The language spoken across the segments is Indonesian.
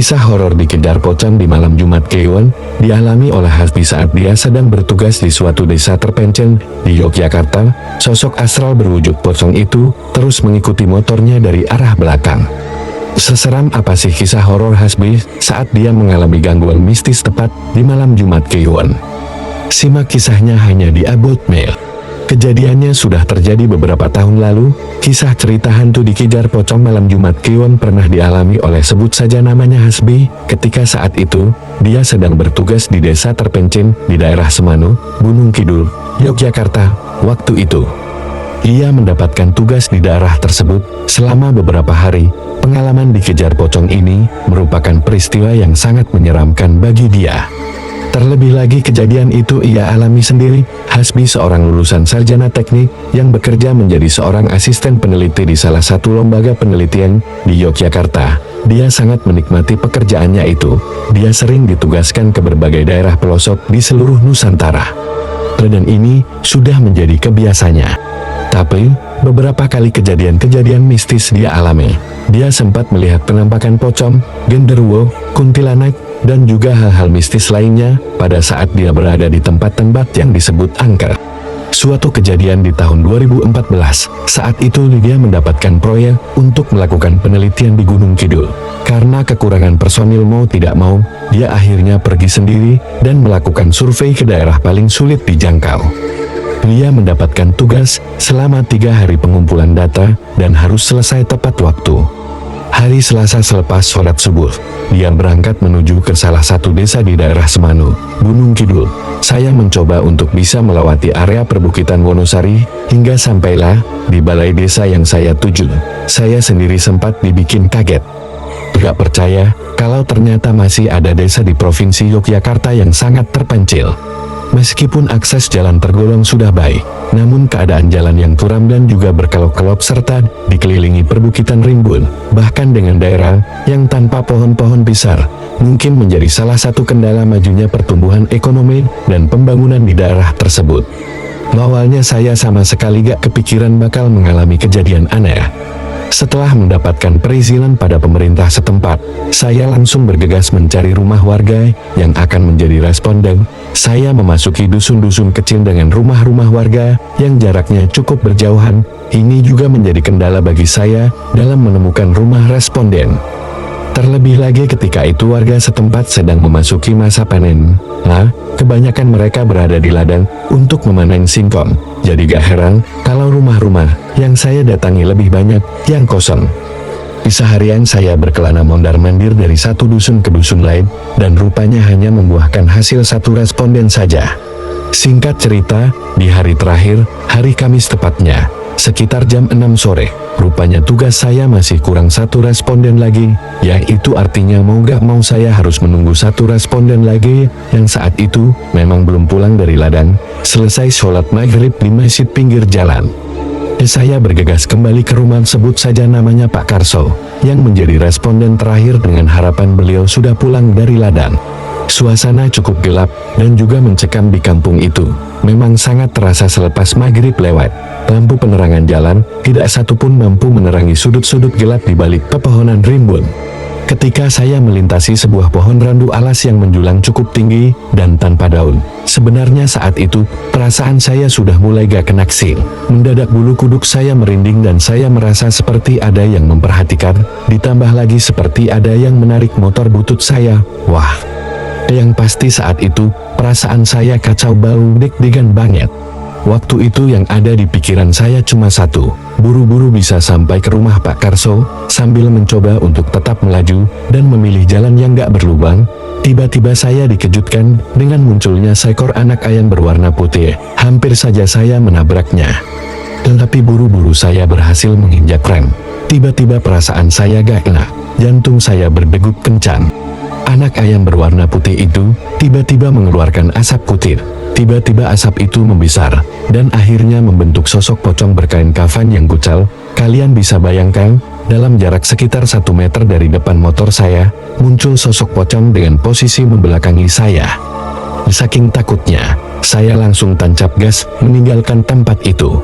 Kisah horor dikejar pocong di malam Jumat Kliwon dialami oleh Hasbi saat dia sedang bertugas di suatu desa terpencil di Yogyakarta. Sosok astral berwujud pocong itu terus mengikuti motornya dari arah belakang. Seseram apa sih kisah horor Hasbi saat dia mengalami gangguan mistis tepat di malam Jumat Kliwon? Simak kisahnya hanya di About Mail. Kejadiannya sudah terjadi beberapa tahun lalu. Kisah cerita hantu dikejar pocong malam Jumat Kliwon pernah dialami oleh sebut saja namanya Hasbi, ketika saat itu, dia sedang bertugas di desa terpencil di daerah Semanu, Gunung Kidul, Yogyakarta. Waktu itu, ia mendapatkan tugas di daerah tersebut selama beberapa hari. Pengalaman dikejar pocong ini merupakan peristiwa yang sangat menyeramkan bagi dia. Terlebih lagi kejadian itu ia alami sendiri. Hasbi seorang lulusan sarjana teknik yang bekerja menjadi seorang asisten peneliti di salah satu lembaga penelitian di Yogyakarta. Dia sangat menikmati pekerjaannya itu. Dia sering ditugaskan ke berbagai daerah pelosok di seluruh Nusantara. Dan ini sudah menjadi kebiasaannya. Tapi, beberapa kali kejadian-kejadian mistis dia alami. Dia sempat melihat penampakan pocong, genderuwo, kuntilanak, dan juga hal-hal mistis lainnya pada saat dia berada di tempat-tempat yang disebut angker. Suatu kejadian di tahun 2014, saat itu dia mendapatkan proyek untuk melakukan penelitian di Gunung Kidul. Karena kekurangan personil mau tidak mau, dia akhirnya pergi sendiri dan melakukan survei ke daerah paling sulit dijangkau. Dia mendapatkan tugas selama 3 hari pengumpulan data dan harus selesai tepat waktu. Hari Selasa selepas sholat subuh, dia berangkat menuju ke salah satu desa di daerah Semanu, Gunung Kidul. Saya mencoba untuk bisa melewati area perbukitan Wonosari, hingga sampailah di balai desa yang saya tuju. Saya sendiri sempat dibikin kaget. Gak percaya kalau ternyata masih ada desa di Provinsi Yogyakarta yang sangat terpencil. Meskipun akses jalan tergolong sudah baik, namun keadaan jalan yang curam dan juga berkelok-kelok serta dikelilingi perbukitan rimbun, bahkan dengan daerah yang tanpa pohon-pohon besar, mungkin menjadi salah satu kendala majunya pertumbuhan ekonomi dan pembangunan di daerah tersebut. Awalnya saya sama sekali gak kepikiran bakal mengalami kejadian aneh. Setelah mendapatkan perizinan pada pemerintah setempat, saya langsung bergegas mencari rumah warga yang akan menjadi responden. Saya memasuki dusun-dusun kecil dengan rumah-rumah warga yang jaraknya cukup berjauhan. Ini juga menjadi kendala bagi saya dalam menemukan rumah responden. Terlebih lagi ketika itu warga setempat sedang memasuki masa panen. Kebanyakan mereka berada di ladang untuk memanen singkong. Jadi gak heran kalau rumah-rumah yang saya datangi lebih banyak yang kosong. Di seharian saya berkelana mondar-mandir dari satu dusun ke dusun lain, dan rupanya hanya membuahkan hasil satu responden saja. Singkat cerita, di hari terakhir, hari Kamis tepatnya, sekitar jam 6 sore, rupanya tugas saya masih kurang satu responden lagi, yaitu artinya mau gak mau saya harus menunggu satu responden lagi, yang saat itu memang belum pulang dari ladang, selesai sholat maghrib di masjid pinggir jalan. Saya bergegas kembali ke rumah, sebut saja namanya Pak Karso, yang menjadi responden terakhir dengan harapan beliau sudah pulang dari ladang. Suasana cukup gelap dan juga mencekam di kampung itu. Memang sangat terasa selepas maghrib lewat. Lampu penerangan jalan tidak satupun mampu menerangi sudut-sudut gelap di balik pepohonan rimbun. Ketika saya melintasi sebuah pohon randu alas yang menjulang cukup tinggi dan tanpa daun, sebenarnya saat itu perasaan saya sudah mulai gak kenaksir. Mendadak bulu kuduk saya merinding dan saya merasa seperti ada yang memperhatikan, ditambah lagi seperti ada yang menarik motor butut saya. Wah, yang pasti saat itu perasaan saya kacau balau deg-degan banget. Waktu itu yang ada di pikiran saya cuma satu, buru-buru bisa sampai ke rumah Pak Karso, sambil mencoba untuk tetap melaju dan memilih jalan yang gak berlubang. Tiba-tiba saya dikejutkan dengan munculnya seekor anak ayam berwarna putih. Hampir saja saya menabraknya. Tetapi buru-buru saya berhasil menginjak rem. Tiba-tiba perasaan saya gak enak, jantung saya berdegup kencang. Anak ayam berwarna putih itu tiba-tiba mengeluarkan asap putih. Tiba-tiba asap itu membesar dan akhirnya membentuk sosok pocong berkain kafan yang kucal. Kalian bisa bayangkan, dalam jarak sekitar 1 meter dari depan motor saya, muncul sosok pocong dengan posisi membelakangi saya. Saking takutnya, saya langsung tancap gas meninggalkan tempat itu.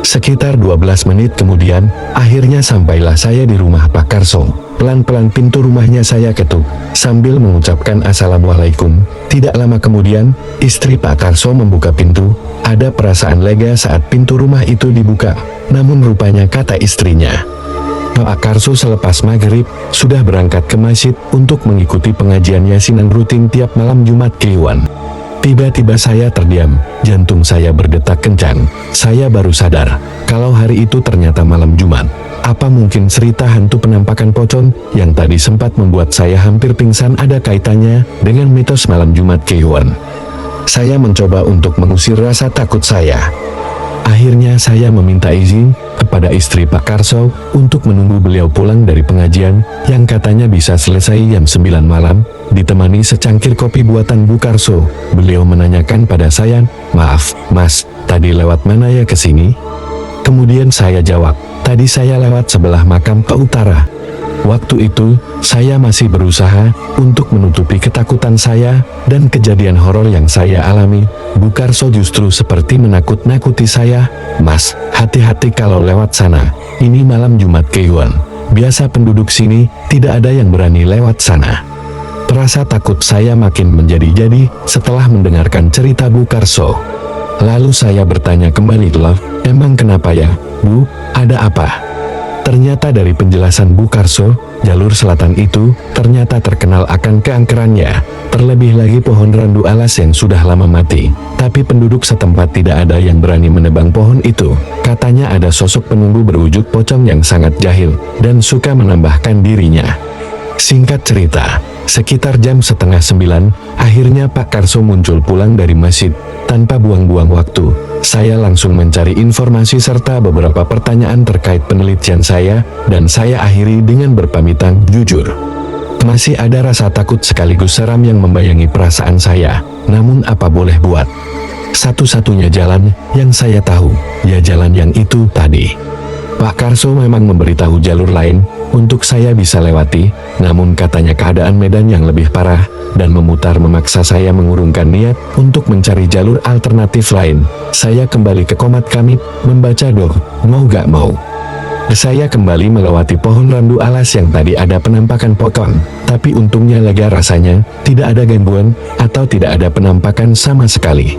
Sekitar 12 menit kemudian, akhirnya sampailah saya di rumah Pak Karso. Pelan-pelan pintu rumahnya saya ketuk, sambil mengucapkan Assalamualaikum. Tidak lama kemudian, istri Pak Karso membuka pintu. Ada perasaan lega saat pintu rumah itu dibuka. Namun rupanya kata istrinya, Pak Karso selepas maghrib, sudah berangkat ke masjid untuk mengikuti pengajian yasinan rutin tiap malam Jumat Kliwon. Tiba-tiba saya terdiam, jantung saya berdetak kencang. Saya baru sadar, kalau hari itu ternyata malam Jumat. Apa mungkin cerita hantu penampakan pocong yang tadi sempat membuat saya hampir pingsan ada kaitannya dengan mitos malam Jumat Kliwon? Saya mencoba untuk mengusir rasa takut saya. Akhirnya saya meminta izin kepada istri Pak Karso untuk menunggu beliau pulang dari pengajian yang katanya bisa selesai jam 9 malam, ditemani secangkir kopi buatan Bu Karso. Beliau menanyakan pada saya, "Maaf, Mas, tadi lewat mana ya ke sini?" Kemudian saya jawab, "Tadi saya lewat sebelah makam Pak Utara." Waktu itu, saya masih berusaha untuk menutupi ketakutan saya dan kejadian horor yang saya alami. Bu Karso justru seperti menakut-nakuti saya, "Mas, hati-hati kalau lewat sana. Ini malam Jumat Kliwon. Biasa penduduk sini, tidak ada yang berani lewat sana." Rasa takut saya makin menjadi-jadi setelah mendengarkan cerita Bu Karso. Lalu saya bertanya kembali, "Loh, emang kenapa ya, Bu? Ada apa?" Ternyata dari penjelasan Bu Karso, jalur selatan itu ternyata terkenal akan keangkerannya. Terlebih lagi pohon randu alas yang sudah lama mati. Tapi penduduk setempat tidak ada yang berani menebang pohon itu. Katanya ada sosok penunggu berwujud pocong yang sangat jahil dan suka menambahkan dirinya. Singkat cerita, sekitar jam setengah 9, akhirnya Pak Karso muncul pulang dari masjid. Tanpa buang-buang waktu, saya langsung mencari informasi serta beberapa pertanyaan terkait penelitian saya, dan saya akhiri dengan berpamitan jujur. Masih ada rasa takut sekaligus seram yang membayangi perasaan saya, namun apa boleh buat. Satu-satunya jalan yang saya tahu, ya jalan yang itu tadi. Pak Karso memang memberitahu jalur lain untuk saya bisa lewati, namun katanya keadaan medan yang lebih parah dan memutar memaksa saya mengurungkan niat untuk mencari jalur alternatif lain. Saya kembali ke komat kamit, membaca doa, mau gak mau. Saya kembali melewati pohon randu alas yang tadi ada penampakan pocong, tapi untungnya lega rasanya, tidak ada gangguan, atau tidak ada penampakan sama sekali.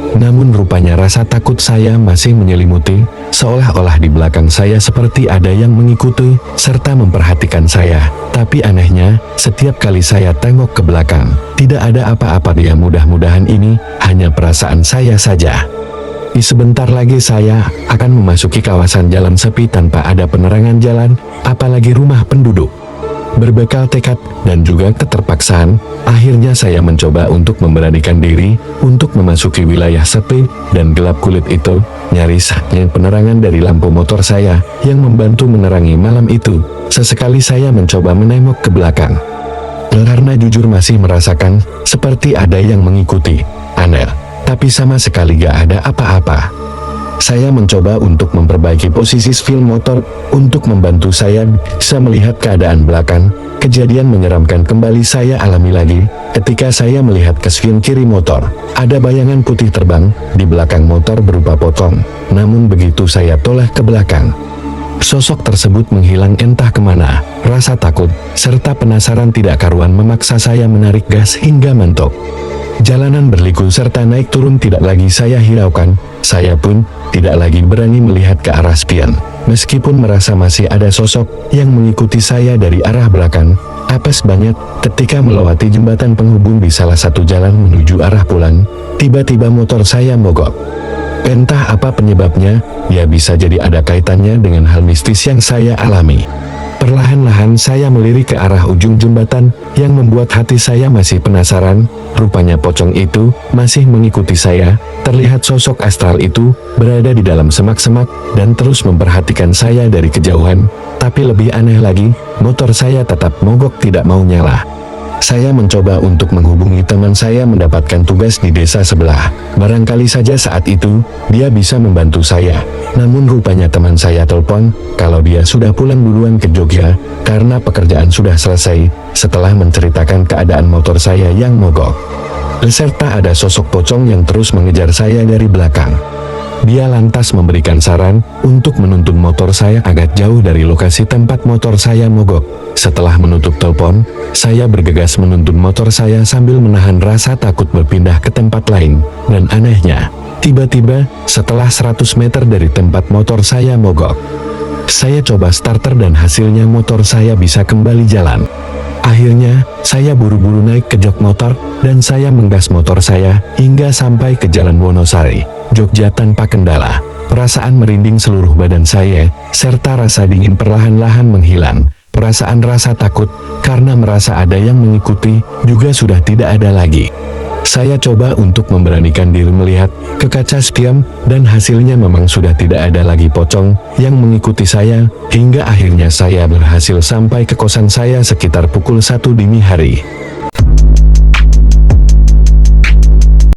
Namun rupanya rasa takut saya masih menyelimuti, seolah-olah di belakang saya seperti ada yang mengikuti, serta memperhatikan saya. Tapi anehnya, setiap kali saya tengok ke belakang, tidak ada apa-apa. Dia mudah-mudahan ini hanya perasaan saya saja. Sebentar lagi saya akan memasuki kawasan jalan sepi tanpa ada penerangan jalan, apalagi rumah penduduk. Berbekal tekad dan juga keterpaksaan, akhirnya saya mencoba untuk memberanikan diri untuk memasuki wilayah sepi dan gelap kulit itu. Nyaris hanya penerangan dari lampu motor saya yang membantu menerangi malam itu. Sesekali saya mencoba menengok ke belakang, karena jujur masih merasakan seperti ada yang mengikuti. Aneh, tapi sama sekali gak ada apa-apa. Saya mencoba untuk memperbaiki posisi spion motor untuk membantu saya bisa melihat keadaan belakang. Kejadian menyeramkan kembali saya alami lagi ketika saya melihat ke spion kiri motor. Ada bayangan putih terbang di belakang motor berupa pocong. Namun begitu saya toleh ke belakang, sosok tersebut menghilang entah kemana. Rasa takut serta penasaran tidak karuan memaksa saya menarik gas hingga mentok. Jalanan berliku serta naik turun tidak lagi saya hiraukan. Saya pun tidak lagi berani melihat ke arah spion. Meskipun merasa masih ada sosok yang mengikuti saya dari arah belakang. Apes banget ketika melewati jembatan penghubung di salah satu jalan menuju arah pulang. Tiba-tiba motor saya mogok. Entah apa penyebabnya, ya bisa jadi ada kaitannya dengan hal mistis yang saya alami. Perlahan-lahan saya melirik ke arah ujung jembatan yang membuat hati saya masih penasaran. Rupanya pocong itu masih mengikuti saya. Terlihat sosok astral itu berada di dalam semak-semak dan terus memperhatikan saya dari kejauhan. Tapi lebih aneh lagi, motor saya tetap mogok tidak mau nyala. Saya mencoba untuk menghubungi teman saya mendapatkan tugas di desa sebelah. Barangkali saja saat itu, dia bisa membantu saya. Namun rupanya teman saya telepon, kalau dia sudah pulang duluan ke Jogja, karena pekerjaan sudah selesai, setelah menceritakan keadaan motor saya yang mogok. Serta ada sosok pocong yang terus mengejar saya dari belakang. Dia lantas memberikan saran untuk menuntun motor saya agak jauh dari lokasi tempat motor saya mogok. Setelah menutup telepon, saya bergegas menuntun motor saya sambil menahan rasa takut berpindah ke tempat lain. Dan anehnya, tiba-tiba setelah 100 meter dari tempat motor saya mogok, saya coba starter dan hasilnya motor saya bisa kembali jalan. Akhirnya, saya buru-buru naik ke jok motor, dan saya menggas motor saya hingga sampai ke Jalan Wonosari, Jogja tanpa kendala. Perasaan merinding seluruh badan saya, serta rasa dingin perlahan-lahan menghilang. Perasaan rasa takut, karena merasa ada yang mengikuti, juga sudah tidak ada lagi. Saya coba untuk memberanikan diri melihat ke kaca spion, dan hasilnya memang sudah tidak ada lagi pocong yang mengikuti saya, hingga akhirnya saya berhasil sampai ke kosan saya sekitar pukul 1 dini hari.